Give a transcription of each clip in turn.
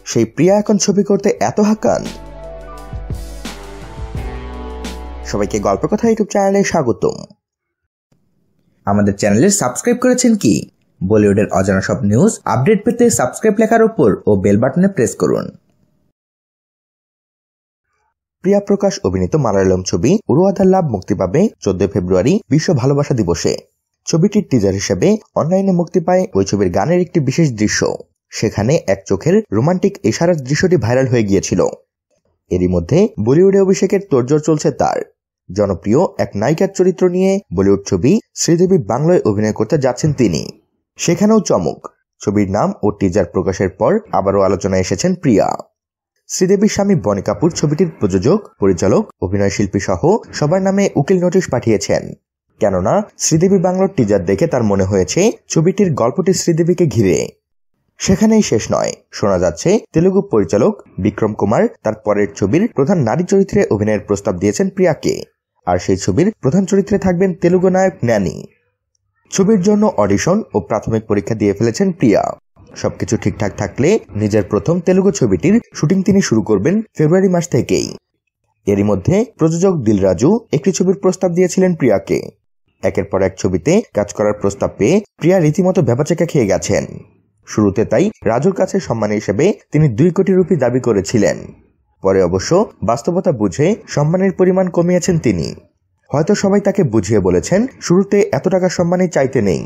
সেই প্রিয়া এখন ছবি করতে এত হাকান। সবাইকে গল্প কথা ইউটিউব চ্যানেলে স্বাগতম। আমাদের চ্যানেলে সাবস্ক্রাইব করেছেন কি? বলিউডের অজানা সব নিউজ আপডেট পেতে সাবস্ক্রাইব লেখার উপর ও বেল বাটনে প্রেস করুন। প্রিয়া প্রকাশ অভিনীত মালায়ালম ছবি উড়ুয়াধার লাভ মুক্তি পাবে 14 ফেব্রুয়ারি বিশ্ব ভালোবাসা দিবসে। ছবিটির টিজার হিসেবে অনলাইনে মুক্তি পায় ওই ছবির গানের একটি বিশেষ দৃশ্য। সেখানে এক চোখের রোমান্টিক ইশারার দৃশ্যটি ভাইরাল হয়ে গিয়েছিল। এরই মধ্যে বলিউডে অভিষেকের তোড়জোড় চলছে তার। জনপ্রিয় এক নায়িকার চরিত্র নিয়ে বলিউড ছবি শ্রীদেবী বাংলায় অভিনয় করতে যাচ্ছেন তিনি। সেখানেও চমক, ছবির নাম ও টিজার প্রকাশের পর আবারও আলোচনায় এসেছেন প্রিয়া। শ্রীদেবীর স্বামী বনি কাপুর ছবিটির প্রযোজক, পরিচালক, অভিনয় শিল্পী সহ সবার নামে উকিল নোটিশ পাঠিয়েছেন। কেননা শ্রীদেবী বাংলার টিজার দেখে তার মনে হয়েছে ছবিটির গল্পটি শ্রীদেবীকে ঘিরে। সেখানেই শেষ নয়, শোনা যাচ্ছে তেলুগু পরিচালক বিক্রম কুমার তার পরের ছবির প্রধান নারী চরিত্রে অভিনয়ের প্রস্তাব দিয়েছেন প্রিয়াকে। আর সেই ছবির প্রধান চরিত্রে থাকবেন তেলুগু নায়ক ন্যানি। ছবির জন্য অডিশন ও প্রাথমিক পরীক্ষা দিয়ে ফেলেছেন প্রিয়া। সবকিছু ঠিকঠাক থাকলে নিজের প্রথম তেলুগু ছবিটির শুটিং তিনি শুরু করবেন ফেব্রুয়ারি মাস থেকেই। এরই মধ্যে প্রযোজক দিল রাজু একটি ছবির প্রস্তাব দিয়েছিলেন প্রিয়াকে। একের পর এক ছবিতে কাজ করার প্রস্তাব পেয়ে প্রিয়া রীতিমতো ভ্যাবাচেকা খেয়ে গেছেন। শুরুতে তাই রাজুর কাছে সম্মান হিসেবে তিনি 2 কোটি রুপি দাবি করেছিলেন। পরে অবশ্য বাস্তবতা বুঝে সম্মানের পরিমাণ কমিয়েছেন তিনি। হয়তো সবাই তাকে বুঝিয়ে বলেছেন শুরুতে এত টাকা সম্মানই চাইতে নেই।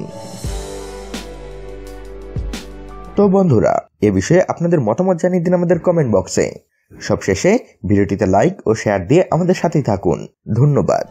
তো বন্ধুরা, এ বিষয়ে আপনাদের মতামত জানিয়ে দিন আমাদের কমেন্ট বক্সে। সবশেষে ভিডিওটিতে লাইক ও শেয়ার দিয়ে আমাদের সাথেই থাকুন। ধন্যবাদ।